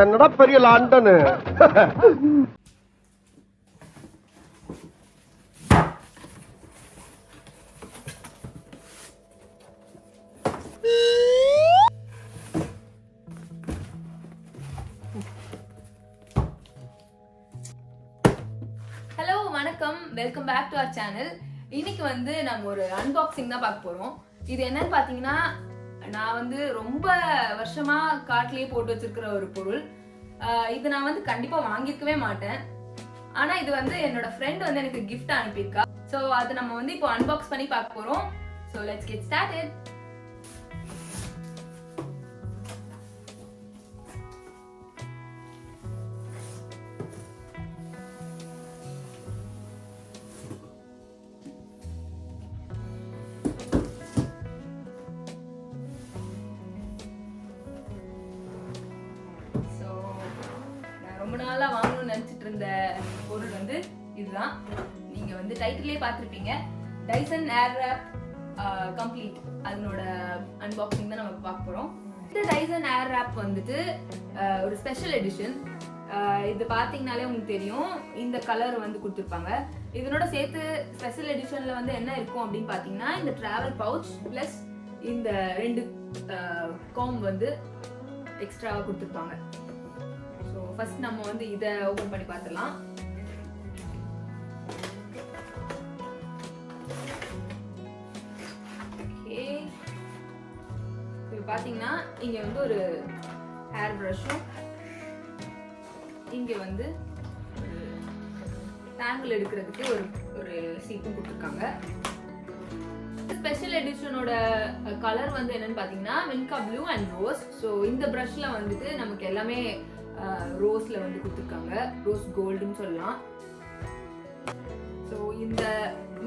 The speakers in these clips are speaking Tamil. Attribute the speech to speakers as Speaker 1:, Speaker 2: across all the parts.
Speaker 1: என்னடா பெரிய லண்டனு.
Speaker 2: ஹலோ வணக்கம், welcome back to our channel. இன்னைக்கு வந்து நம்ம ஒரு அன்பாக்சிங் தான் பார்க்க போறோம். இது என்னன்னு பாத்தீங்கன்னா, நான் வந்து ரொம்ப வருஷமா கார்ட்லயே போட்டு வச்சிருக்கிற ஒரு பொருள். இது நான் வந்து கண்டிப்பா வாங்கியிருக்கவே மாட்டேன். ஆனா இது வந்து என்னோட ஃப்ரெண்ட் வந்து எனக்கு கிஃப்ட் அனுப்பியிருக்கா. ஸோ அதை நம்ம வந்து இப்போ அன்பாக்ஸ் பண்ணி பார்க்க போறோம். So let's get started. ரொம்ப நாளா வாங்கணும்னு நினைச்சிட்டு இருந்த பொருள் வந்து இதுதான். நீங்க வந்து டைட்டிலே பார்த்திருப்பீங்க, டைசன் ஏர்ராப் கம்ப்ளீட். அதனோட அன்பாக்சிங் தான் நம்ம பார்க்க போறோம். இந்த டைசன் ஏர்ராப் வந்துட்டு ஒரு ஸ்பெஷல் எடிஷன். இது பாத்தீங்கன்னாலே உங்களுக்கு தெரியும், இந்த கலர் வந்து கொடுத்துருப்பாங்க. இதனோட சேர்த்து ஸ்பெஷல் எடிஷன்ல வந்து என்ன இருக்கும் அப்படின்னு பாத்தீங்கன்னா, இந்த டிராவல் பவுச் பிளஸ் இந்த 2 காம் வந்து எக்ஸ்ட்ராவா கொடுத்துருப்பாங்க. ஃபர்ஸ்ட் நம்ம வந்து இத ஓபன் பண்ணி பார்த்துடலாம். ஓகே, இப்போ பாத்தீங்கன்னா இங்க வந்து ஒரு ஹேர் பிரஷும், இங்க வந்து ஒரு டேங்கிள் எடுக்கிறதுக்கு ஒரு சீட்டும் கொடுத்துருக்காங்க. ஸ்பெஷல் எடிஷனோட கலர் வந்து என்னன்னு பாத்தீங்கன்னா வென்கா ப்ளூ அண்ட் ரோஸ். ஸோ இந்த பிரஷ்ல வந்துட்டு நமக்கு எல்லாமே ரோஸ்ல வந்து கொடுத்துருக்காங்க, ரோஸ் கோல்டுன்னு சொல்லலாம். ஸோ இந்த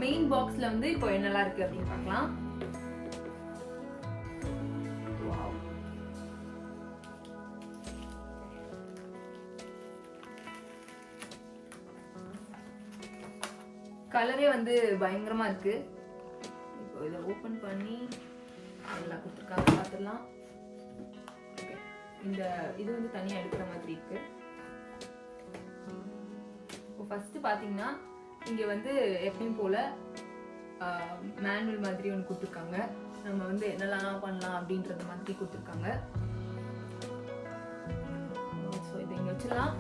Speaker 2: மெயின் பாக்ஸ்ல வந்து இப்போ என்னெல்லாம் இருக்கு அப்படின்னு பார்க்கலாம். கலரே வந்து பயங்கரமா இருக்கு. இப்போ இதை ஓபன் பண்ணி எல்லாம் கொடுத்துருக்காங்க, பார்த்துடலாம். இந்த இது வந்து தனியா எடுக்கிற மாதிரி இருக்கு. இப்போ ஃபர்ஸ்ட் பாத்தீங்கன்னா இங்க வந்து எப்பயும் போல மேனுவல் மாதிரி ஒன்று கொடுத்துருக்காங்க. நம்ம வந்து என்னெல்லாம் பண்ணலாம் அப்படின்றது மாதிரி கொடுத்துருக்காங்க. ஸோ இதை இங்க வச்சிடலாம்.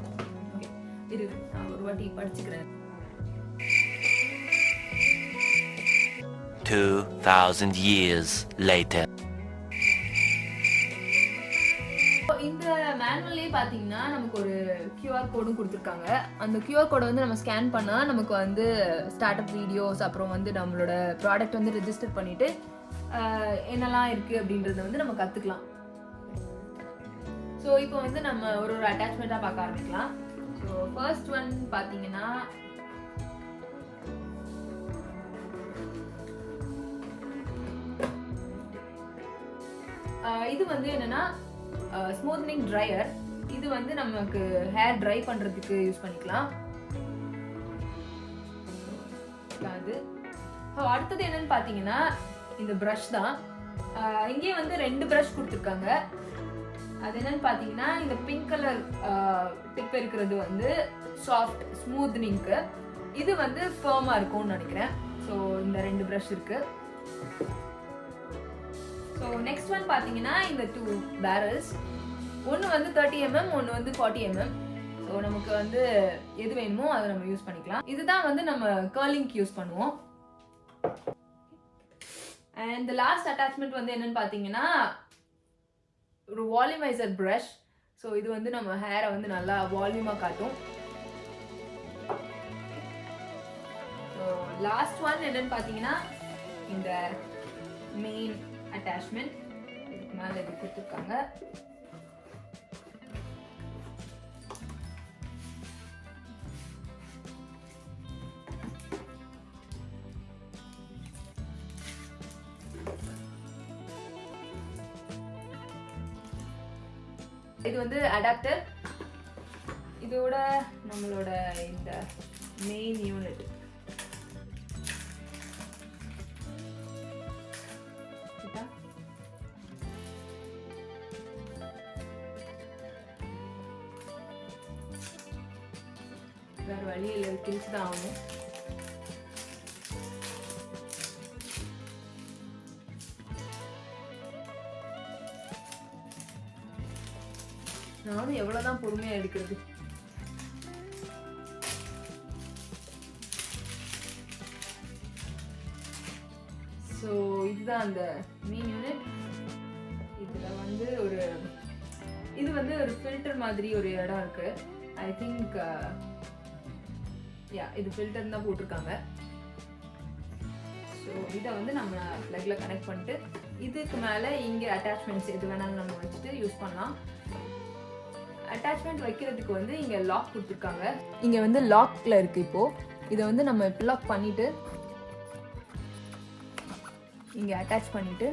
Speaker 2: இது நான் ஒரு வாட்டி படிச்சுக்கிறேன்.
Speaker 3: 2000 years later.
Speaker 2: இந்த மேனுவல்லே பாத்தீங்கன்னா நமக்கு ஒரு QR கோடும் கொடுத்துருக்காங்க. அந்த QR கோடை வந்து நம்ம ஸ்கேன் பண்ணா நமக்கு வந்து ஸ்டார்ட் அப் வீடியோஸ், அப்புறம் வந்து நம்மளோட ப்ராடக்ட் வந்து ரெஜிஸ்டர் பண்ணிட்டு என்னெல்லாம் இருக்கு அப்படின்றத வந்து நம்ம கத்துக்கலாம். ஸோ இப்போ வந்து நம்ம ஒரு அட்டாச்மெண்ட்டாக பார்க்க ஆரம்பிக்கலாம். ஸோ ஃபர்ஸ்ட் ஒன் பார்த்தீங்கன்னா இது வந்து என்னன்னா ஸ்மூத்னிங் ட்ரையர். இது வந்து நமக்கு ஹேர் ட்ரை பண்றதுக்கு யூஸ் பண்ணிக்கலாம். அது அடுத்தது என்னன்னு பாத்தீங்கன்னா இந்த பிரஷ் தான். இங்கே வந்து 2 பிரஷ் கொடுத்துருக்காங்க. அது என்னன்னு பாத்தீங்கன்னா இந்த பிங்க் கலர் டிப் இருக்கிறது வந்து சாஃப்ட் ஸ்மூத்னிங்க்கு, இது வந்து ஃபர்மா இருக்கும்னு நினைக்கிறேன். ஸோ இந்த 2 பிரஷ் இருக்கு. ஸோ நெக்ஸ்ட் ஒன் பார்த்தீங்கன்னா இந்த 2 பேரல்ஸ். ஒன்று வந்து 30 mm, ஒன்று வந்து 40 mm. ஸோ நமக்கு வந்து எது வேணுமோ அதை நம்ம யூஸ் பண்ணிக்கலாம். இதுதான் வந்து நம்ம கர்லிங்க்கு யூஸ் பண்ணுவோம். அண்ட் லாஸ்ட் அட்டாச்மெண்ட் வந்து என்னன்னு பார்த்தீங்கன்னா ஒரு வால்யூமைசர் ப்ரஷ். ஸோ இது வந்து நம்ம ஹேரை வந்து நல்லா வால்யூமாக காட்டும். ஸோ லாஸ்ட் ஒன் என்னன்னு பார்த்தீங்கன்னா இந்த மெயின் அட்டாச்மெண்ட். இதுக்கு மேலே இது கொடுத்துருக்காங்க. இது வந்து அடாப்டர். இதோட நம்மளோட இந்த மெயின் யூனிட் வேறு வழி இல்லை, கிழிச்சு தான் ஆகணும். நானும் எவ்வளோதான் பொறுமையாக எடுக்கிறது. ஸோ இதுதான் அந்த மெயின் யூனிட். இதில் வந்து இது வந்து ஒரு ஃபில்டர் மாதிரி ஒரு இடம் இருக்கு. ஐ திங்க் இது ஃபில்டர் தான் போட்டிருக்காங்க. ஸோ இதை வந்து நம்ம ப்ளக்கில் கனெக்ட் பண்ணிட்டு இதுக்கு மேலே இங்கே அட்டாச்மெண்ட்ஸ் எது வேணாலும் நம்ம வச்சுட்டு யூஸ் பண்ணலாம். அட்டாச்மெண்ட் வைக்கிறதுக்கு வந்து இங்கே லாக் கொடுத்துருக்காங்க. இங்கே வந்து லாக்ல இருக்கு. இப்போது இதை வந்து நம்ம லாக் பண்ணிட்டு இங்கே அட்டாச் பண்ணிட்டு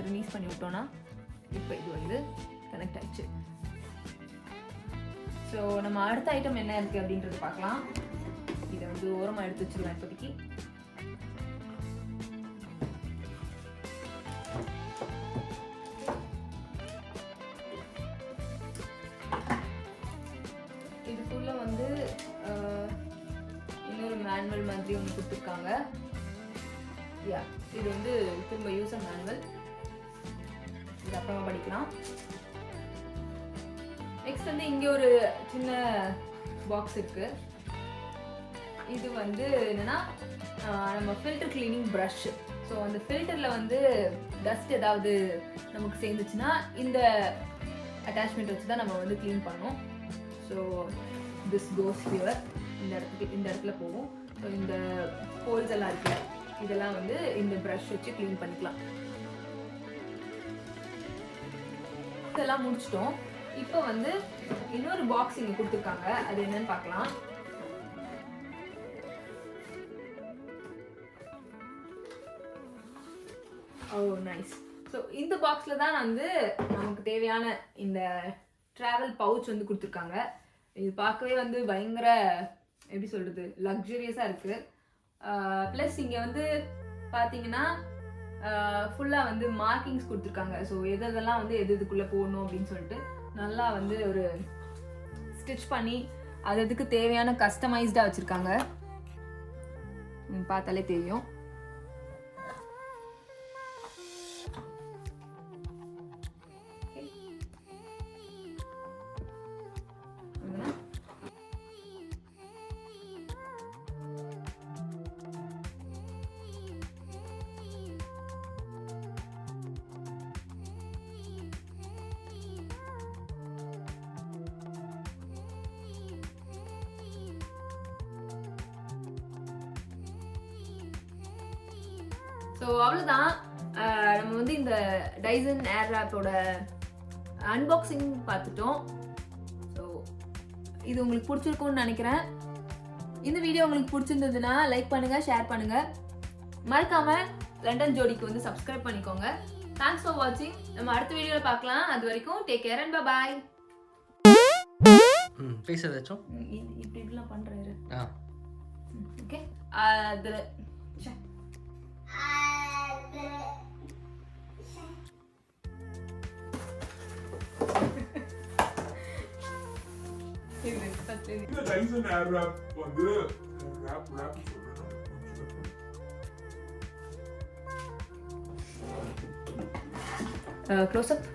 Speaker 2: ரிலீஸ் பண்ணி விட்டோம்னா இப்போ இது வந்து கனெக்ட் ஆயிடுச்சு. ஸோ நம்ம அடுத்த ஐட்டம் என்ன இருக்குது அப்படின்றது பார்க்கலாம். இதை வந்து ஓரமாக எடுத்து வச்சுக்கலாம் இப்போதைக்கு. இதுக்குள்ள வந்து இன்னொரு மேனுவல் மாதிரி ஒன்று கொடுத்துருக்காங்க. இது வந்து திரும்ப யூசர் மேனுவல். இது அப்புறமா படிக்கலாம். நெக்ஸ்ட் வந்து இங்கே ஒரு சின்ன பாக்ஸ் இருக்கு. இது வந்து என்னன்னா நம்ம ஃபில்டர் கிளீனிங் ப்ரஷ். ஸோ அந்த ஃபில்டரில் வந்து டஸ்ட் ஏதாவது நமக்கு சேர்ந்துச்சுன்னா இந்த அட்டாச்மெண்ட் வச்சு தான் நம்ம வந்து க்ளீன் பண்ணோம். So this goes here. இந்த இடத்துல போகும். ஸோ இந்த ஹோல்ஸ் எல்லாம் இருக்கு, இதெல்லாம் வந்து இந்த ப்ரஷ் வச்சு க்ளீன் பண்ணிக்கலாம். இதெல்லாம் முடிச்சிட்டோம். இப்போ வந்து இன்னொரு பாக்ஸ் இங்கே கொடுத்துருக்காங்க. அது என்னன்னு பார்க்கலாம். ஓ நைஸ். ஸோ இந்த பாக்ஸில் தான் வந்து நமக்கு தேவையான இந்த ட்ராவல் பவுச் வந்து கொடுத்துருக்காங்க. இது பார்க்கவே வந்து பயங்கர எப்படி சொல்கிறது, லக்ஸரியஸாக இருக்குது. ப்ளஸ் இங்கே வந்து பார்த்தீங்கன்னா ஃபுல்லாக வந்து மார்க்கிங்ஸ் கொடுத்துருக்காங்க. ஸோ எதெல்லாம் வந்து எதுக்குள்ளே போடணும் அப்படின்னு சொல்லிட்டு நல்லா வந்து ஒரு ஸ்டிச் பண்ணி அதுக்கு தேவையான கஸ்டமைஸ்டாக வச்சுருக்காங்க. பார்த்தாலே தெரியும். ஸோ அவ்வளோதான். நம்ம வந்து இந்த டைசன் ஏர்ராப்போட அன்பாக்சிங் பார்த்துட்டோம். ஸோ இது உங்களுக்கு பிடிச்சிருக்கும்னு நினைக்கிறேன். இந்த வீடியோ உங்களுக்கு பிடிச்சிருந்ததுன்னா லைக் பண்ணுங்கள், ஷேர் பண்ணுங்கள். மறக்காமல் லண்டன் ஜோடிக்கு வந்து சப்ஸ்கிரைப் பண்ணிக்கோங்க. தேங்க்ஸ் ஃபார் வாட்சிங். நம்ம அடுத்த வீடியோவில் பார்க்கலாம். அது வரைக்கும் டேக் கேர் அண்ட் பாய்.
Speaker 1: பேசுறதாச்சும்
Speaker 2: இப்படிலாம் பண்ணுறாரு. ஓகே. அதில்
Speaker 4: இந்த டைசன் ஏர்ராப் வந்து ராப்
Speaker 2: சொல்றேன். Close up.